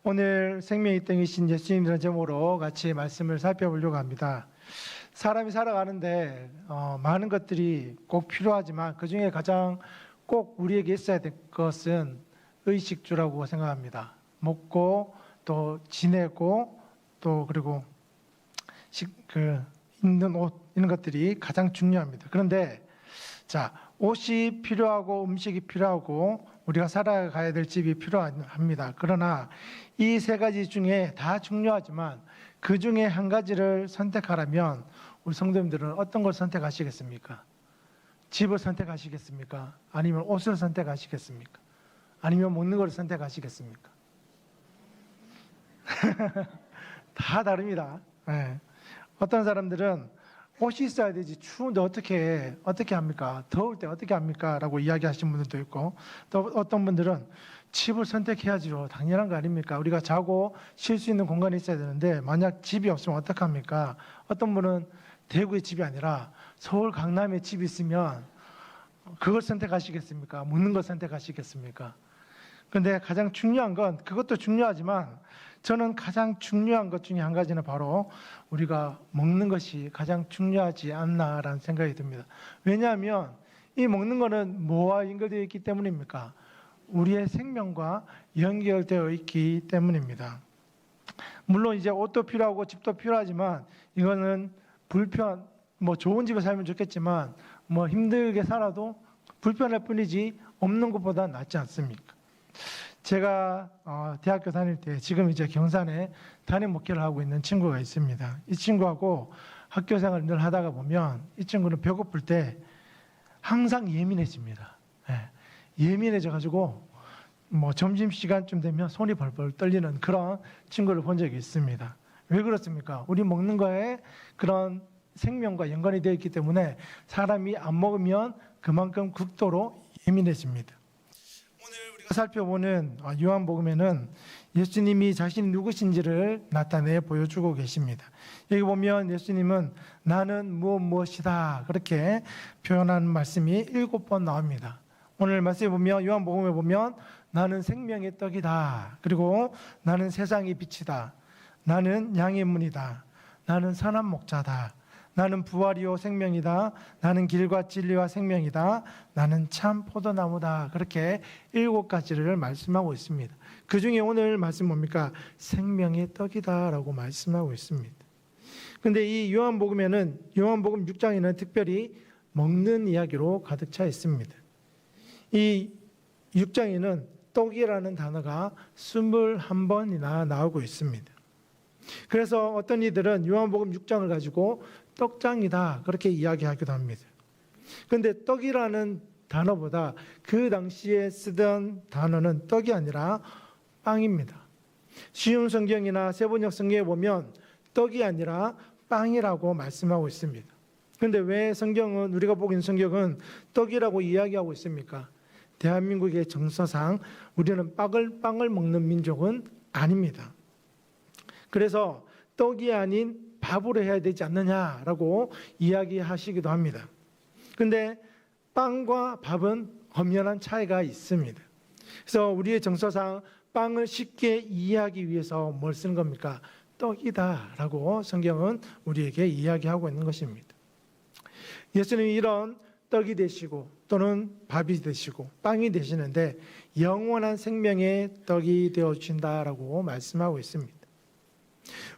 오늘 생명이 땡이신 예수님이라는 제목으로 같이 말씀을 살펴보려고 합니다. 사람이 살아가는데 많은 것들이 꼭 필요하지만 그 중에 가장 꼭 우리에게 있어야 될 것은 의식주라고 생각합니다. 먹고 또 지내고 또 그리고 입는 옷 이런 것들이 가장 중요합니다. 그런데 옷이 필요하고 음식이 필요하고 우리가 살아가야 될 집이 필요합니다. 그러나 이 세 가지 중에 다 중요하지만 그 중에 한 가지를 선택하라면 우리 성도님들은 어떤 걸 선택하시겠습니까? 집을 선택하시겠습니까? 아니면 옷을 선택하시겠습니까? 아니면 먹는 걸 선택하시겠습니까? 다 다릅니다. 네. 어떤 사람들은 옷이 있어야 되지 추운데 어떻게 합니까? 더울 때 어떻게 합니까? 라고 이야기하시는 분들도 있고, 또 어떤 분들은 집을 선택해야지요. 당연한 거 아닙니까? 우리가 자고 쉴 수 있는 공간이 있어야 되는데 만약 집이 없으면 어떡합니까? 어떤 분은 대구의 집이 아니라 서울 강남에 집이 있으면 그걸 선택하시겠습니까? 묻는 걸 선택하시겠습니까? 그런데 가장 중요한 건, 그것도 중요하지만 저는 가장 중요한 것 중에 한 가지는 바로 우리가 먹는 것이 가장 중요하지 않나라는 생각이 듭니다. 왜냐하면 이 먹는 거는 뭐와 연결되어 있기 때문입니까? 우리의 생명과 연결되어 있기 때문입니다. 물론 이제 옷도 필요하고 집도 필요하지만 이거는 좋은 집에 살면 좋겠지만 힘들게 살아도 불편할 뿐이지 없는 것보다 낫지 않습니까? 제가 대학교 다닐 때 지금 이제 경산에 담임 목회를 하고 있는 친구가 있습니다. 이 친구하고 학교 생활을 늘 하다가 보면 이 친구는 배고플 때 항상 예민해집니다. 예민해져가지고 점심시간쯤 되면 손이 벌벌 떨리는 그런 친구를 본 적이 있습니다. 왜 그렇습니까? 우리 먹는 거에 그런 생명과 연관이 되어 있기 때문에 사람이 안 먹으면 그만큼 극도로 예민해집니다. 오늘 우리가 살펴보는 요한복음에는 예수님이 자신이 누구신지를 나타내 보여주고 계십니다. 여기 보면 예수님은 나는 무엇이다 그렇게 표현하는 말씀이 7번 나옵니다. 오늘 말씀에 보면, 요한복음에 보면 나는 생명의 떡이다, 그리고 나는 세상의 빛이다, 나는 양의 문이다, 나는 선한 목자다, 나는 부활이요 생명이다, 나는 길과 진리와 생명이다, 나는 참 포도나무다, 그렇게 7가지를 말씀하고 있습니다. 그 중에 오늘 말씀 뭡니까? 생명의 떡이다 라고 말씀하고 있습니다. 그런데 이 요한복음에는, 요한복음 6장에는 특별히 먹는 이야기로 가득 차 있습니다. 이 6장에는 떡이라는 단어가 21번이나 나오고 있습니다. 그래서 어떤 이들은 요한복음 6장을 가지고 떡장이다 그렇게 이야기하기도 합니다. 그런데 떡이라는 단어보다 그 당시에 쓰던 단어는 떡이 아니라 빵입니다. 쉬운 성경이나 세번역 성경에 보면 떡이 아니라 빵이라고 말씀하고 있습니다. 그런데 왜 성경은, 우리가 보고 있는 성경은 떡이라고 이야기하고 있습니까? 대한민국의 정서상 우리는 빵을 먹는 민족은 아닙니다. 그래서 떡이 아닌 밥으로 해야 되지 않느냐라고 이야기하시기도 합니다. 그런데 빵과 밥은 엄연한 차이가 있습니다. 그래서 우리의 정서상 빵을 쉽게 이해하기 위해서 뭘 쓰는 겁니까? 떡이다라고 성경은 우리에게 이야기하고 있는 것입니다. 예수님이 이런 떡이 되시고 또는 밥이 되시고 빵이 되시는데 영원한 생명의 떡이 되어주신다라고 말씀하고 있습니다.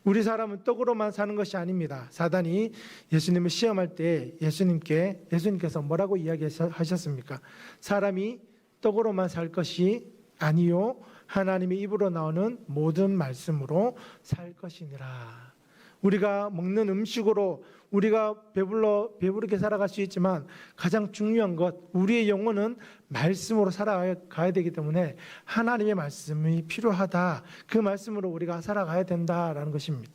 우리 사람은 떡으로만 사는 것이 아닙니다. 사단이 예수님을 시험할 때 예수님께서 뭐라고 이야기하셨습니까? 사람이 떡으로만 살 것이 아니요 하나님의 입으로 나오는 모든 말씀으로 살 것이니라. 우리가 먹는 음식으로 우리가 배부르게 살아갈 수 있지만 가장 중요한 것, 우리의 영혼은 말씀으로 살아가야 되기 때문에 하나님의 말씀이 필요하다. 그 말씀으로 우리가 살아가야 된다라는 것입니다.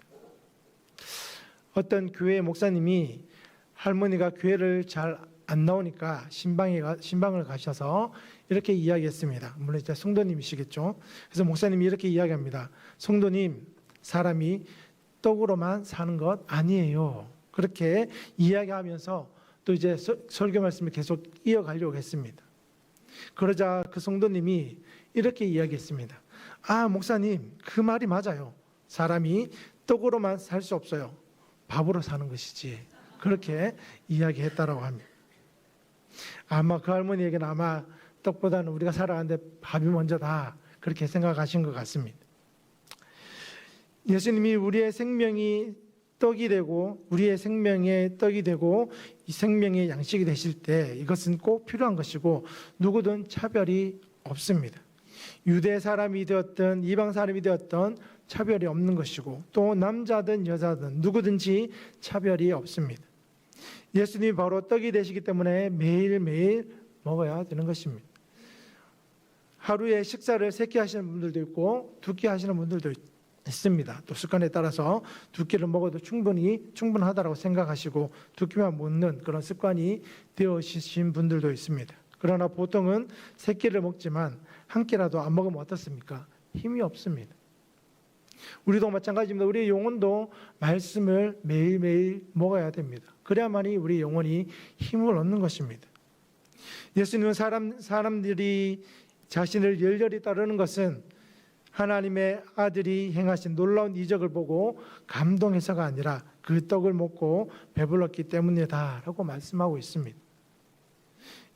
어떤 교회 목사님이 할머니가 교회를 잘 안 나오니까 신방을 가셔서 이렇게 이야기했습니다. 물론 이제 성도님이시겠죠. 그래서 목사님이 이렇게 이야기합니다. 성도님, 사람이 떡으로만 사는 것 아니에요. 그렇게 이야기하면서 또 이제 설교 말씀을 계속 이어가려고 했습니다. 그러자 그 성도님이 이렇게 이야기했습니다. 아, 목사님, 그 말이 맞아요. 사람이 떡으로만 살 수 없어요. 밥으로 사는 것이지. 그렇게 이야기했다라고 합니다. 아마 그 할머니에게는 아마 떡보다는 우리가 살아가는데 밥이 먼저다, 그렇게 생각하신 것 같습니다. 예수님이 우리의 생명이 떡이 되고 우리의 생명의 떡이 되고 이 생명의 양식이 되실 때 이것은 꼭 필요한 것이고 누구든 차별이 없습니다. 유대 사람이 되었든 이방 사람이 되었든 차별이 없는 것이고 또 남자든 여자든 누구든지 차별이 없습니다. 예수님이 바로 떡이 되시기 때문에 매일매일 먹어야 되는 것입니다. 하루에 식사를 3끼 하시는 분들도 있고 2끼 하시는 분들도 있습니다. 또 습관에 따라서 2끼를 먹어도 충분하다고 생각하시고 2끼만 먹는 그런 습관이 되어지신 분들도 있습니다. 그러나 보통은 3끼를 먹지만 1끼라도 안 먹으면 어떻습니까? 힘이 없습니다. 우리도 마찬가지입니다. 우리의 영혼도 말씀을 매일매일 먹어야 됩니다. 그래야만이 우리 영혼이 힘을 얻는 것입니다. 예수님은 사람들이 자신을 열렬히 따르는 것은 하나님의 아들이 행하신 놀라운 이적을 보고 감동해서가 아니라 그 떡을 먹고 배불렀기 때문이다라고 말씀하고 있습니다.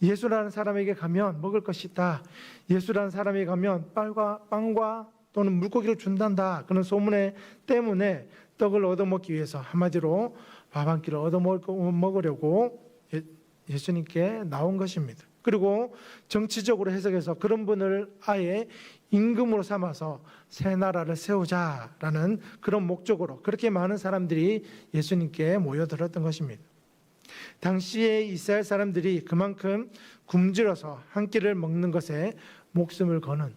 예수라는 사람에게 가면 먹을 것이 있다. 예수라는 사람에게 가면 빵과 또는 물고기를 준단다. 그런 소문에 때문에 떡을 얻어먹기 위해서 한마디로 밥 한 끼를 얻어먹으려고 예수님께 나온 것입니다. 그리고 정치적으로 해석해서 그런 분을 아예 임금으로 삼아서 새 나라를 세우자라는 그런 목적으로 그렇게 많은 사람들이 예수님께 모여들었던 것입니다. 당시에 이스라엘 사람들이 그만큼 굶주려서 한 끼를 먹는 것에 목숨을 거는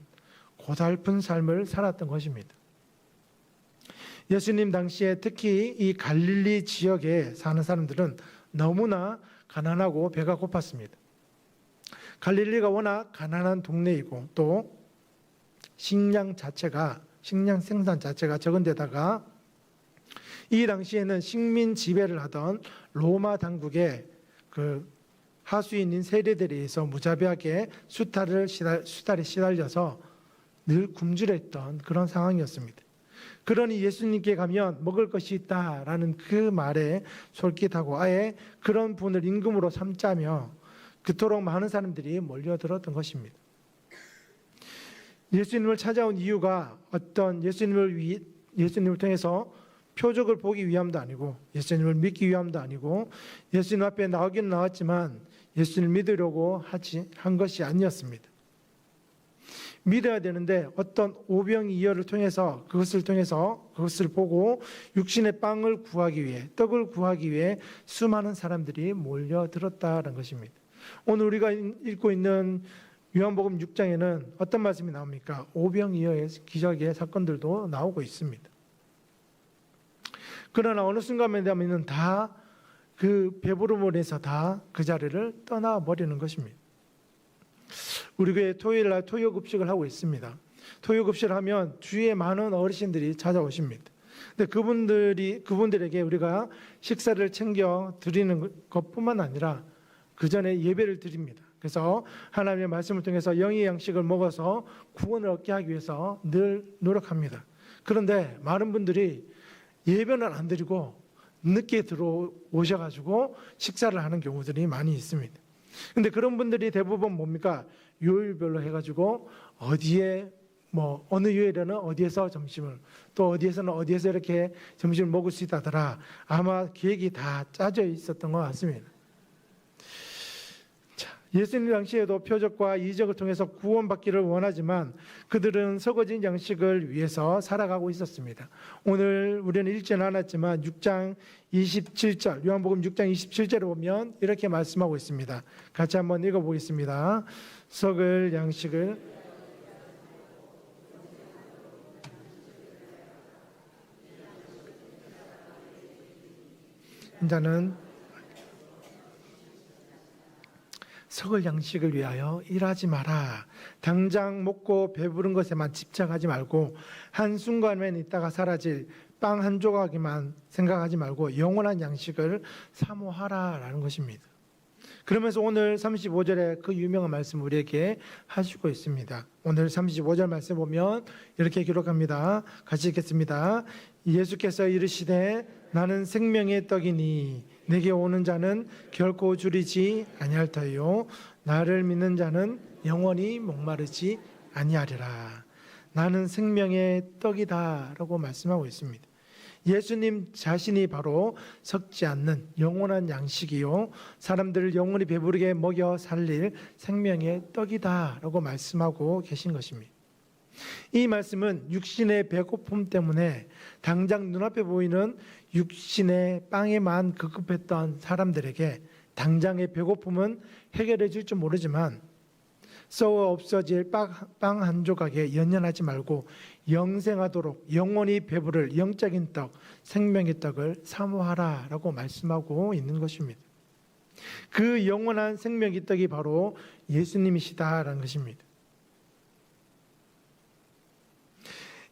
고달픈 삶을 살았던 것입니다. 예수님 당시에 특히 이 갈릴리 지역에 사는 사람들은 너무나 가난하고 배가 고팠습니다. 갈릴리가 워낙 가난한 동네이고 또 식량 생산 자체가 적은 데다가 이 당시에는 식민 지배를 하던 로마 당국의 그 하수인인 세리들에 의해서 무자비하게 수탈에 시달려서 늘 굶주렸던 그런 상황이었습니다. 그러니 예수님께 가면 먹을 것이 있다라는 그 말에 솔깃하고 아예 그런 분을 임금으로 삼자며 그토록 많은 사람들이 몰려들었던 것입니다. 예수님을 찾아온 이유가 어떤 예수님을 통해서 표적을 보기 위함도 아니고 예수님을 믿기 위함도 아니고 예수님 앞에 나오기는 나왔지만 예수님을 믿으려고 한 것이 아니었습니다. 믿어야 되는데 어떤 오병이어를 통해서 그것을 보고 육신의 빵을 구하기 위해 떡을 구하기 위해 수많은 사람들이 몰려들었다는 것입니다. 오늘 우리가 읽고 있는 요한복음 6장에는 어떤 말씀이 나옵니까? 오병이어의 기적의 사건들도 나오고 있습니다. 그러나 어느 순간에 되면 다 그 배부름을 해서 다 그 자리를 떠나버리는 것입니다. 우리 교회 토요일 날 토요급식을 하고 있습니다. 토요급식을 하면 주위에 많은 어르신들이 찾아오십니다. 근데 그분들에게 우리가 식사를 챙겨 드리는 것뿐만 아니라 그 전에 예배를 드립니다. 그래서 하나님의 말씀을 통해서 영의 양식을 먹어서 구원을 얻게 하기 위해서 늘 노력합니다. 그런데 많은 분들이 예배는 안 드리고 늦게 들어오셔가지고 식사를 하는 경우들이 많이 있습니다. 근데 그런 분들이 대부분 뭡니까? 요일별로 해가지고 어디에 어느 요일에는 어디에서 점심을 또 어디에서는 어디에서 이렇게 점심을 먹을 수 있다더라. 아마 계획이 다 짜져 있었던 것 같습니다. 예수님 당시에도 표적과 이적을 통해서 구원받기를 원하지만 그들은 썩어진 양식을 위해서 살아가고 있었습니다. 오늘 우리는 읽지는 않았지만 6장 27절 요한복음 6장 27절을 보면 이렇게 말씀하고 있습니다. 같이 한번 읽어보겠습니다. 썩을 양식을 자는 썩을 양식을 위하여 일하지 마라. 당장 먹고 배부른 것에만 집착하지 말고 한순간만 있다가 사라질 빵 한 조각에만 생각하지 말고 영원한 양식을 사모하라라는 것입니다. 그러면서 오늘 35절에 그 유명한 말씀 우리에게 하시고 있습니다. 오늘 35절 말씀 보면 이렇게 기록합니다. 같이 읽겠습니다. 예수께서 이르시되 나는 생명의 떡이니 내게 오는 자는 결코 줄이지 아니할 터요 나를 믿는 자는 영원히 목마르지 아니하리라. 나는 생명의 떡이다 라고 말씀하고 있습니다. 예수님 자신이 바로 썩지 않는 영원한 양식이요 사람들을 영원히 배부르게 먹여 살릴 생명의 떡이다 라고 말씀하고 계신 것입니다. 이 말씀은 육신의 배고픔 때문에 당장 눈앞에 보이는 육신의 빵에만 급급했던 사람들에게 당장의 배고픔은 해결해 줄 줄 모르지만 썩어 없어질 빵 한 조각에 연연하지 말고 영생하도록 영원히 배부를 영적인 떡, 생명의 떡을 사모하라라고 말씀하고 있는 것입니다. 그 영원한 생명의 떡이 바로 예수님이시다라는 것입니다.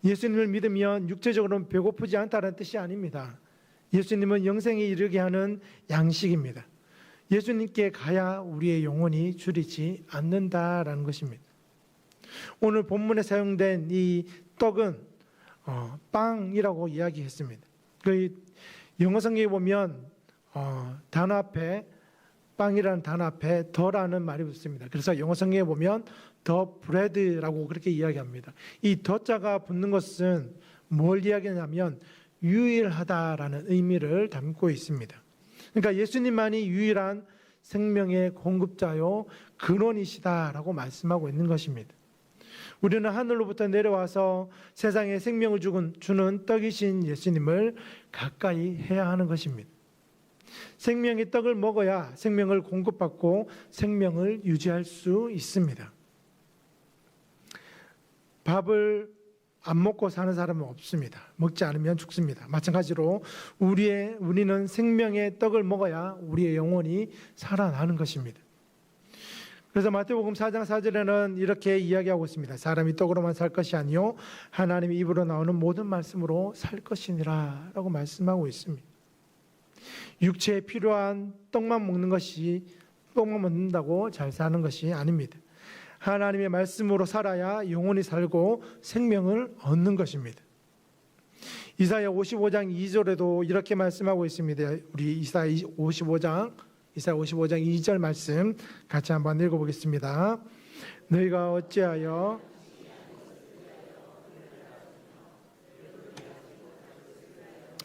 예수님을 믿으면 육체적으로는 배고프지 않다는 뜻이 아닙니다. 예수님은 영생에 이르게 하는 양식입니다. 예수님께 가야 우리의 영혼이 줄이지 않는다라는 것입니다. 오늘 본문에 사용된 이 떡은 빵이라고 이야기했습니다. 그 영어 성경에 보면 단어 앞에 빵이라는 단어 앞에 더라는 말이 붙습니다. 그래서 영어 성경에 보면 더 브레드라고 그렇게 이야기합니다. 이 더자가 붙는 것은 뭘 이야기하냐면 유일하다라는 의미를 담고 있습니다. 그러니까 예수님만이 유일한 생명의 공급자요 근원이시다라고 말씀하고 있는 것입니다. 우리는 하늘로부터 내려와서 세상에 생명을 주는 떡이신 예수님을 가까이 해야 하는 것입니다. 생명의 떡을 먹어야 생명을 공급받고 생명을 유지할 수 있습니다. 밥을 안 먹고 사는 사람은 없습니다. 먹지 않으면 죽습니다. 마찬가지로 우리는 생명의 떡을 먹어야 우리의 영혼이 살아나는 것입니다. 그래서 마태복음 4장 4절에는 이렇게 이야기하고 있습니다. 사람이 떡으로만 살 것이 아니요 하나님의 입으로 나오는 모든 말씀으로 살 것이니라 라고 말씀하고 있습니다. 육체에 필요한 떡만 먹는다고 잘 사는 것이 아닙니다. 하나님의 말씀으로 살아야 영혼이 살고 생명을 얻는 것입니다. 이사야 55장 2절에도 이렇게 말씀하고 있습니다. 우리 이사야 55장 2절 말씀 같이 한번 읽어보겠습니다. 너희가 어찌하여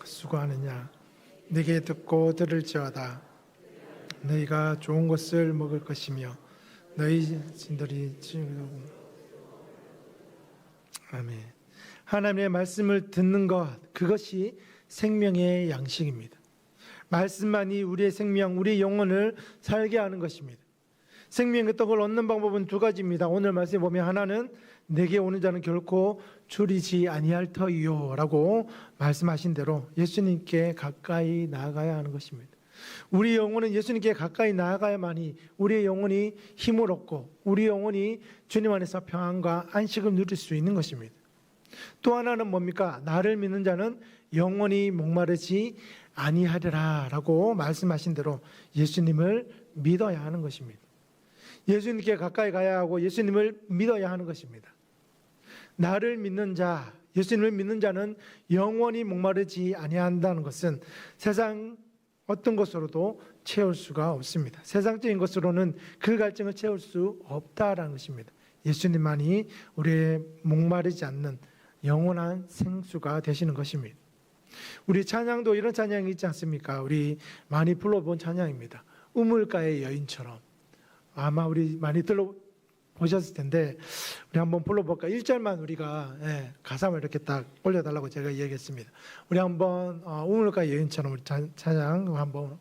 수고하느냐 네게 듣고 들을지어다 너희가 좋은 것을 먹을 것이며 너희 진들이 아멘. 하나님의 말씀을 듣는 것 그것이 생명의 양식입니다. 말씀만이 우리의 생명, 우리의 영혼을 살게 하는 것입니다. 생명의 떡을 얻는 방법은 두 가지입니다. 오늘 말씀에 보면 하나는 내게 오는 자는 결코 줄이지 아니할 터이요 라고 말씀하신 대로 예수님께 가까이 나아가야 하는 것입니다. 우리 영혼은 예수님께 가까이 나아가야만이 우리의 영혼이 힘을 얻고 우리 영혼이 주님 안에서 평안과 안식을 누릴 수 있는 것입니다. 또 하나는 뭡니까? 나를 믿는 자는 영원히 목마르지 아니하리라 라고 말씀하신 대로 예수님을 믿어야 하는 것입니다. 예수님께 가까이 가야 하고 예수님을 믿어야 하는 것입니다. 나를 믿는 자, 예수님을 믿는 자는 영원히 목마르지 아니한다는 것은 세상 어떤 것으로도 채울 수가 없습니다. 세상적인 것으로는 그 갈증을 채울 수 없다라는 것입니다. 예수님만이 우리의 목마르지 않는 영원한 생수가 되시는 것입니다. 우리 찬양도 이런 찬양이 있지 않습니까? 우리 많이 불러본 찬양입니다. 우물가의 여인처럼. 아마 우리 많이 들어보셨을 텐데 우리 한번 불러볼까? 1절만 우리가 가사만 이렇게 딱 올려달라고 제가 이야기했습니다. 우리 한번 우물가의 여인처럼 우리 찬양 한번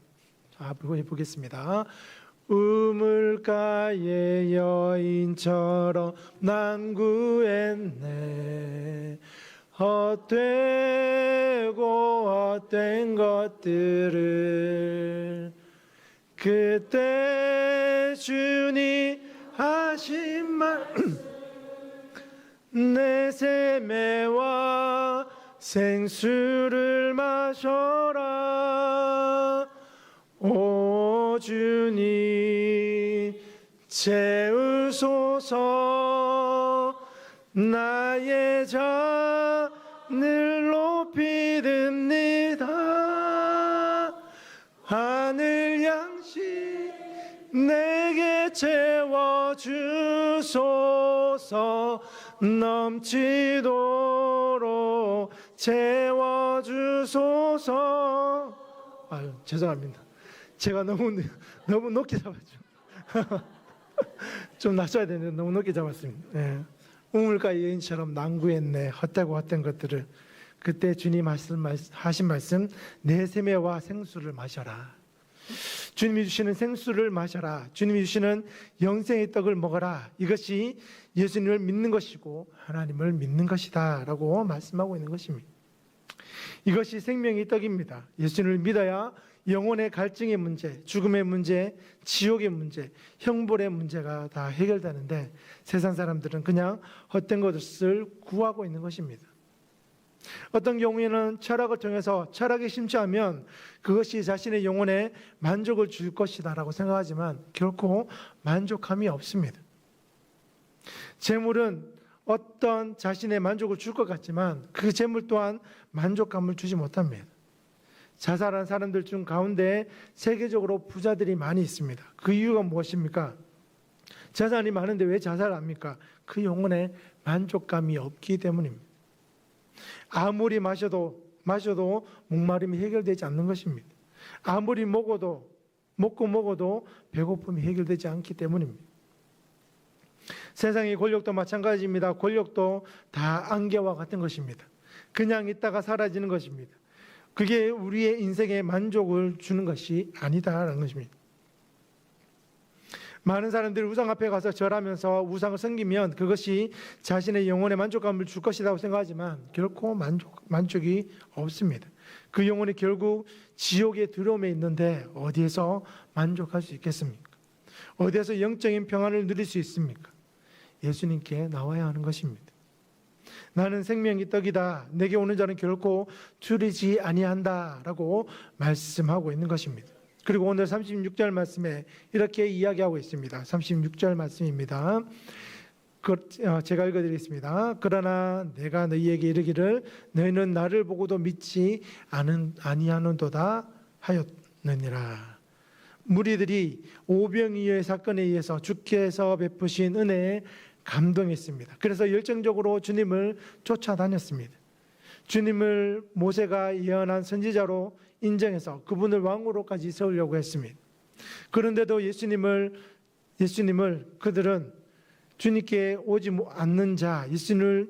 보겠습니다. 우물가의 여인처럼 난 구했네 헛되고 헛된 것들을 그때 주님 하신 말 내 세매와 생수를 마셔라 오 주님 채우소서. 나의 잔을 높이 듭니다. 하늘 양식 내게 채워주소서. 넘치도록 채워주소서. 아유, 죄송합니다. 제가 너무 높게 잡았죠. 좀 낮춰야 되는데 너무 높게 잡았습니다. 네. 우물가 여인처럼 난구했네. 헛되고 헛된 것들을. 그때 주님 하신 말씀, 내 세매와 생수를 마셔라. 주님이 주시는 생수를 마셔라. 주님이 주시는 영생의 떡을 먹어라. 이것이 예수님을 믿는 것이고 하나님을 믿는 것이다 라고 말씀하고 있는 것입니다. 이것이 생명의 떡입니다. 예수님을 믿어야 영혼의 갈증의 문제, 죽음의 문제, 지옥의 문제, 형벌의 문제가 다 해결되는데 세상 사람들은 그냥 헛된 것을 구하고 있는 것입니다. 어떤 경우에는 철학을 통해서 철학에 심취하면 그것이 자신의 영혼에 만족을 줄 것이다 라고 생각하지만 결코 만족함이 없습니다. 재물은 어떤 자신의 만족을 줄 것 같지만 그 재물 또한 만족감을 주지 못합니다. 자살한 사람들 중 가운데 세계적으로 부자들이 많이 있습니다. 그 이유가 무엇입니까? 재산이 많은데 왜 자살합니까? 그 영혼에 만족감이 없기 때문입니다. 아무리 마셔도 목마름이 해결되지 않는 것입니다. 아무리 먹고 먹어도 배고픔이 해결되지 않기 때문입니다. 세상의 권력도 마찬가지입니다. 권력도 다 안개와 같은 것입니다. 그냥 있다가 사라지는 것입니다. 그게 우리의 인생에 만족을 주는 것이 아니다라는 것입니다. 많은 사람들이 우상 앞에 가서 절하면서 우상을 섬기면 그것이 자신의 영혼에 만족감을 줄 것이라고 생각하지만 결코 만족이 없습니다. 그 영혼이 결국 지옥의 두려움에 있는데 어디에서 만족할 수 있겠습니까? 어디에서 영적인 평안을 누릴 수 있습니까? 예수님께 나와야 하는 것입니다. 나는 생명의 떡이다. 내게 오는 자는 결코 줄이지 아니한다 라고 말씀하고 있는 것입니다. 그리고 오늘 36절 말씀에 이렇게 이야기하고 있습니다. 36절 말씀입니다. 제가 읽어드리겠습니다. 그러나 내가 너희에게 이르기를 너희는 나를 보고도 믿지 아니하는도다 하였느니라. 무리들이 오병이어의 사건에 의해서 주께서 베푸신 은혜에 감동했습니다. 그래서 열정적으로 주님을 쫓아다녔습니다. 주님을 모세가 예언한 선지자로 인정해서 그분을 왕으로까지 세우려고 했습니다. 그런데도 예수님을 그들은 주님께 오지 않는 자,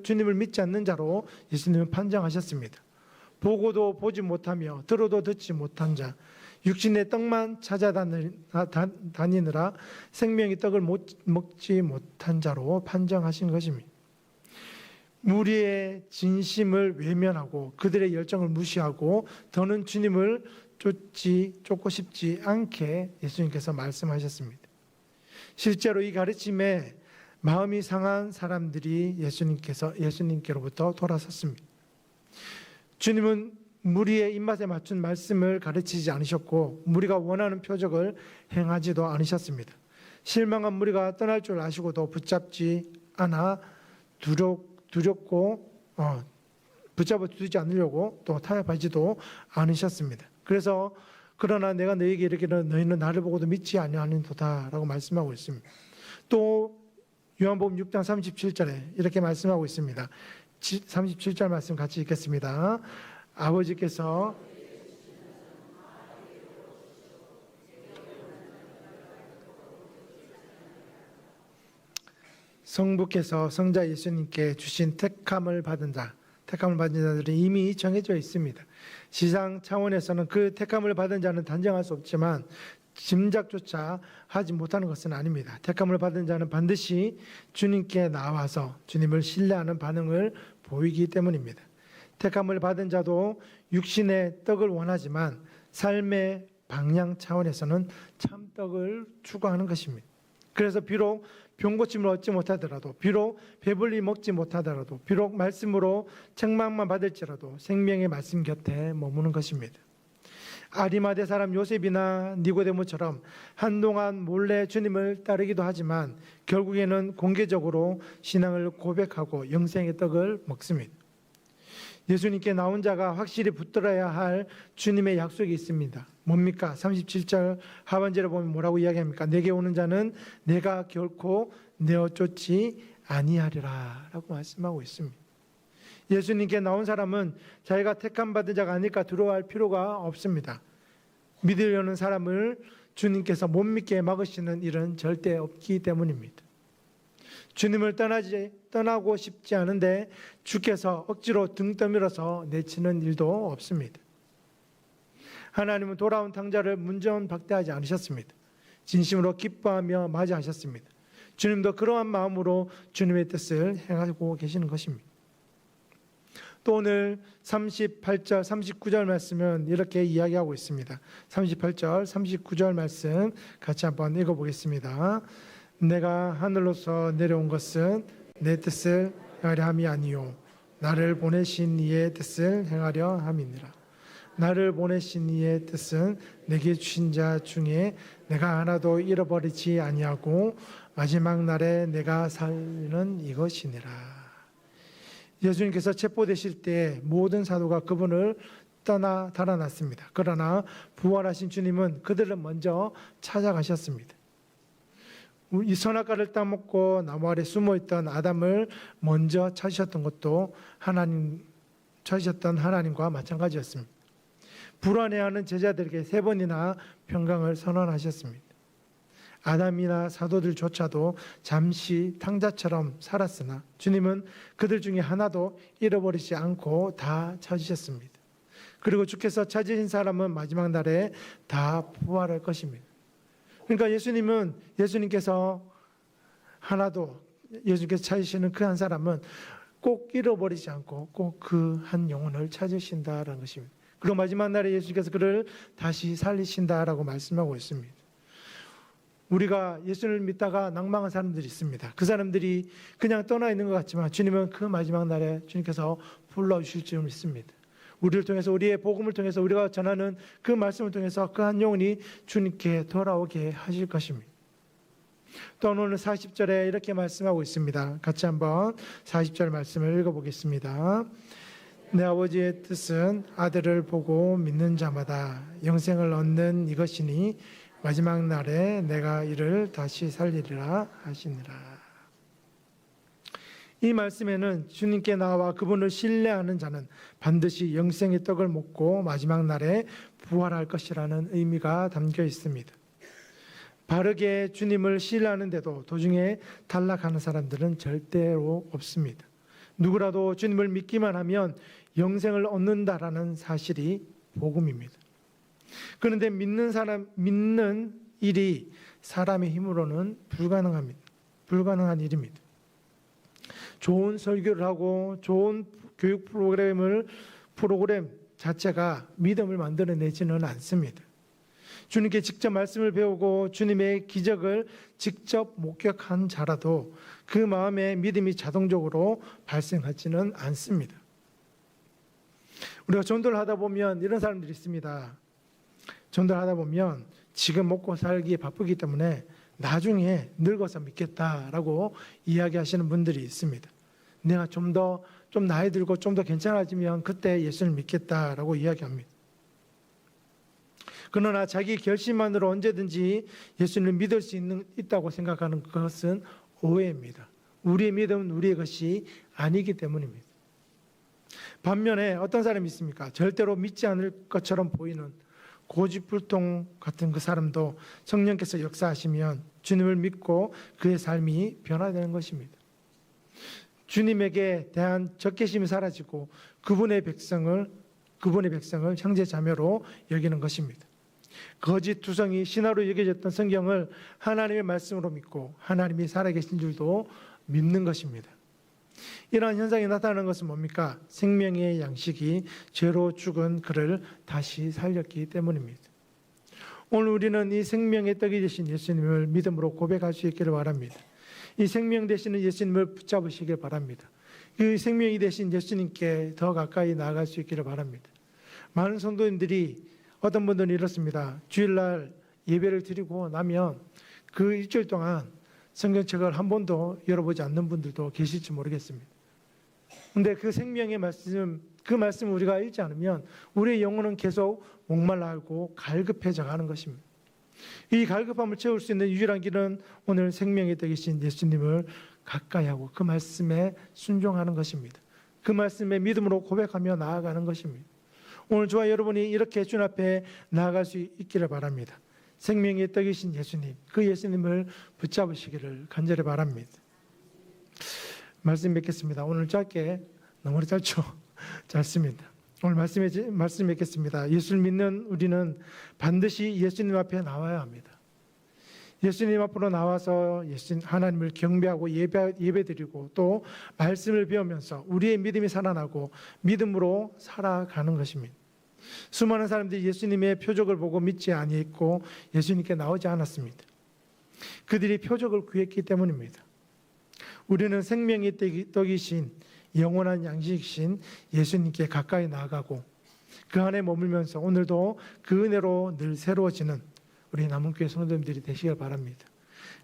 주님을 믿지 않는 자로 예수님을 판정하셨습니다. 보고도 보지 못하며 들어도 듣지 못한 자, 육신의 떡만 찾아다니느라 생명의 떡을 먹지 못한 자로 판정하신 것입니다. 무리의 진심을 외면하고 그들의 열정을 무시하고 더는 주님을 쫓고 싶지 않게 예수님께서 말씀하셨습니다. 실제로 이 가르침에 마음이 상한 사람들이 예수님께로부터 돌아섰습니다. 주님은 무리의 입맛에 맞춘 말씀을 가르치지 않으셨고 무리가 원하는 표적을 행하지도 않으셨습니다. 실망한 무리가 떠날 줄 아시고도 붙잡지 않아 두렵고 붙잡아 두지 않으려고 또 타협하지도 않으셨습니다. 그래서 그러나 내가 너희에게 이르기를 너희는 나를 보고도 믿지 아니하는도다 라고 말씀하고 있습니다. 또 요한복음 6장 37절에 이렇게 말씀하고 있습니다. 37절 말씀 같이 읽겠습니다. 아버지께서 성부께서 성자 예수님께 주신 택함을 받은 자들이 이미 정해져 있습니다. 시상 차원에서는 그 택함을 받은 자는 단정할 수 없지만 짐작조차 하지 못하는 것은 아닙니다. 택함을 받은 자는 반드시 주님께 나와서 주님을 신뢰하는 반응을 보이기 때문입니다. 택함을 받은 자도 육신의 떡을 원하지만 삶의 방향 차원에서는 참떡을 추구하는 것입니다. 그래서 비록 병고침을 얻지 못하더라도, 비록 배불리 먹지 못하더라도, 비록 말씀으로 책망만 받을지라도 생명의 말씀 곁에 머무는 것입니다. 아리마대 사람 요셉이나 니고데모처럼 한동안 몰래 주님을 따르기도 하지만 결국에는 공개적으로 신앙을 고백하고 영생의 떡을 먹습니다. 예수님께 나온 자가 확실히 붙들어야 할 주님의 약속이 있습니다. 뭡니까? 37절 하반절에 보면 뭐라고 이야기합니까? 내게 오는 자는 내가 결코 내어 쫓지 아니하리라 라고 말씀하고 있습니다. 예수님께 나온 사람은 자기가 택함 받은 자가 아닐까 두려워할 필요가 없습니다. 믿으려는 사람을 주님께서 못 믿게 막으시는 일은 절대 없기 때문입니다. 주님을 떠나고 싶지 않은데 주께서 억지로 등 떠밀어서 내치는 일도 없습니다. 하나님은 돌아온 탕자를 문전박대하지 않으셨습니다. 진심으로 기뻐하며 맞이하셨습니다. 주님도 그러한 마음으로 주님의 뜻을 행하고 계시는 것입니다. 또 오늘 38절, 39절 말씀은 이렇게 이야기하고 있습니다. 38절, 39절 말씀 같이 한번 읽어보겠습니다. 내가 하늘로서 내려온 것은 내 뜻을 행하려 함이 아니요 나를 보내신 이의 뜻을 행하려 함이니라. 나를 보내신 이의 뜻은 내게 주신 자 중에 내가 하나도 잃어버리지 아니하고 마지막 날에 내가 살리는 이것이니라. 예수님께서 체포되실 때 모든 사도가 그분을 떠나 달아났습니다. 그러나 부활하신 주님은 그들을 먼저 찾아가셨습니다. 이 선악과를 따먹고 나무 아래 숨어있던 아담을 먼저 찾으셨던 것도 찾으셨던 하나님과 마찬가지였습니다. 불안해하는 제자들에게 3번이나 평강을 선언하셨습니다. 아담이나 사도들조차도 잠시 탕자처럼 살았으나 주님은 그들 중에 하나도 잃어버리지 않고 다 찾으셨습니다. 그리고 주께서 찾으신 사람은 마지막 날에 다 부활할 것입니다. 그러니까 예수님께서 찾으시는 그 한 사람은 꼭 잃어버리지 않고 꼭 그 한 영혼을 찾으신다라는 것입니다. 그리고 마지막 날에 예수님께서 그를 다시 살리신다라고 말씀하고 있습니다. 우리가 예수를 믿다가 낭망한 사람들이 있습니다. 그 사람들이 그냥 떠나 있는 것 같지만 주님은 그 마지막 날에 주님께서 불러주실 줄 믿습니다. 우리를 통해서, 우리의 복음을 통해서, 우리가 전하는 그 말씀을 통해서 그 한 영혼이 주님께 돌아오게 하실 것입니다. 또 오늘 40절에 이렇게 말씀하고 있습니다. 같이 한번 40절 말씀을 읽어보겠습니다. 내 아버지의 뜻은 아들을 보고 믿는 자마다 영생을 얻는 이것이니 마지막 날에 내가 이를 다시 살리리라 하시니라. 이 말씀에는 주님께 나와 그분을 신뢰하는 자는 반드시 영생의 떡을 먹고 마지막 날에 부활할 것이라는 의미가 담겨 있습니다. 바르게 주님을 신뢰하는데도 도중에 탈락하는 사람들은 절대로 없습니다. 누구라도 주님을 믿기만 하면 영생을 얻는다라는 사실이 복음입니다. 그런데 믿는 일이 사람의 힘으로는 불가능한 일입니다. 좋은 설교를 하고 좋은 교육 프로그램 자체가 믿음을 만들어내지는 않습니다. 주님께 직접 말씀을 배우고 주님의 기적을 직접 목격한 자라도 그 마음에 믿음이 자동적으로 발생하지는 않습니다. 우리가 전도를 하다 보면 이런 사람들이 있습니다. 전도를 하다 보면 지금 먹고 살기에 바쁘기 때문에 나중에 늙어서 믿겠다라고 이야기하시는 분들이 있습니다. 내가 좀 나이 들고 좀 더 괜찮아지면 그때 예수를 믿겠다라고 이야기합니다. 그러나 자기 결심만으로 언제든지 예수를 믿을 수 있다고 생각하는 것은 오해입니다. 우리의 믿음은 우리의 것이 아니기 때문입니다. 반면에 어떤 사람이 있습니까? 절대로 믿지 않을 것처럼 보이는 고집불통 같은 그 사람도 성령께서 역사하시면 주님을 믿고 그의 삶이 변화되는 것입니다. 주님에게 대한 적개심이 사라지고 그분의 백성을 형제 자매로 여기는 것입니다. 거짓 투성이 신화로 여겨졌던 성경을 하나님의 말씀으로 믿고 하나님이 살아계신 줄도 믿는 것입니다. 이러한 현상이 나타나는 것은 뭡니까? 생명의 양식이 죄로 죽은 그를 다시 살렸기 때문입니다. 오늘 우리는 이 생명의 떡이 되신 예수님을 믿음으로 고백할 수 있기를 바랍니다. 이 생명 되시는 예수님을 붙잡으시길 바랍니다. 그 생명이 되신 예수님께 더 가까이 나아갈 수 있기를 바랍니다. 많은 성도님들이 어떤 분들은 이렇습니다. 주일날 예배를 드리고 나면 그 일주일 동안 성경책을 한 번도 열어보지 않는 분들도 계실지 모르겠습니다. 근데 그 생명의 말씀, 그 말씀을 우리가 읽지 않으면 우리의 영혼은 계속 목말라하고 갈급해져 가는 것입니다. 이 갈급함을 채울 수 있는 유일한 길은 오늘 생명의 떡이신 예수님을 가까이 하고 그 말씀에 순종하는 것입니다. 그 말씀에 믿음으로 고백하며 나아가는 것입니다. 오늘 저와 여러분이 이렇게 주님 앞에 나아갈 수 있기를 바랍니다. 생명의 떡이신 예수님, 그 예수님을 붙잡으시기를 간절히 바랍니다. 말씀 맺겠습니다. 오늘 짧게, 너무 짧죠? 짧습니다. 오늘 말씀 맺겠습니다. 예수를 믿는 우리는 반드시 예수님 앞에 나와야 합니다. 예수님 앞으로 나와서 하나님을 경배하고 예배드리고 또 말씀을 배우면서 우리의 믿음이 살아나고 믿음으로 살아가는 것입니다. 수많은 사람들이 예수님의 표적을 보고 믿지 아니했고 예수님께 나오지 않았습니다. 그들이 표적을 구했기 때문입니다. 우리는 생명의 떡이신 영원한 양식이신 예수님께 가까이 나아가고 그 안에 머물면서 오늘도 그 은혜로 늘 새로워지는 우리 남은교회 성도님들이 되시길 바랍니다.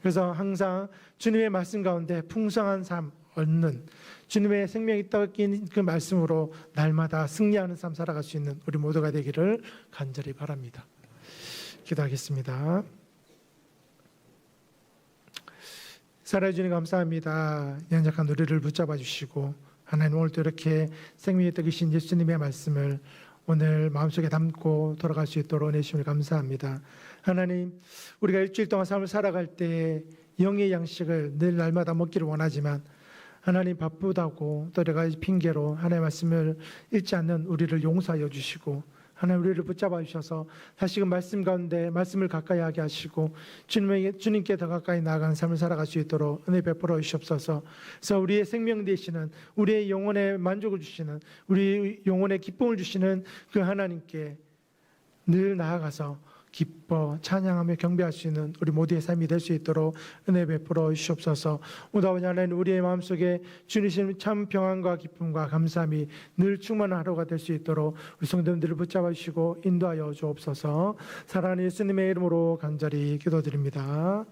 그래서 항상 주님의 말씀 가운데 풍성한 삶 얻는 주님의 생명이 떡인 그 말씀으로 날마다 승리하는 삶 살아갈 수 있는 우리 모두가 되기를 간절히 바랍니다. 기도하겠습니다. 사랑해 주님 감사합니다. 연약한 우리를 붙잡아 주시고 하나님 오늘도 이렇게 생명의 떡이신 예수님의 말씀을 오늘 마음속에 담고 돌아갈 수 있도록 은혜 주심을 감사합니다. 하나님, 우리가 일주일 동안 삶을 살아갈 때 영의 양식을 늘 날마다 먹기를 원하지만 하나님 바쁘다고 또 여러 가지 핑계로 하나님의 말씀을 읽지 않는 우리를 용서하여 주시고 하나님 우리를 붙잡아 주셔서 다시금 말씀 가운데 말씀을 가까이 하게 하시고 주님께 더 가까이 나아가는 삶을 살아갈 수 있도록 은혜 베풀어 주시옵소서. 그래서 우리의 생명 되시는 우리의 영혼에 만족을 주시는 우리 영혼에 기쁨을 주시는 그 하나님께 늘 나아가서 기뻐 찬양하며 경배할 수 있는 우리 모두의 삶이 될 수 있도록 은혜 베풀어 주시옵소서. 오늘 아버지 하나님 우리의 마음속에 주님 참 평안과 기쁨과 감사함이 늘 충만한 하루가 될 수 있도록 우리 성도님들을 붙잡아 주시고 인도하여 주옵소서. 사랑하는 예수님의 이름으로 간절히 기도드립니다.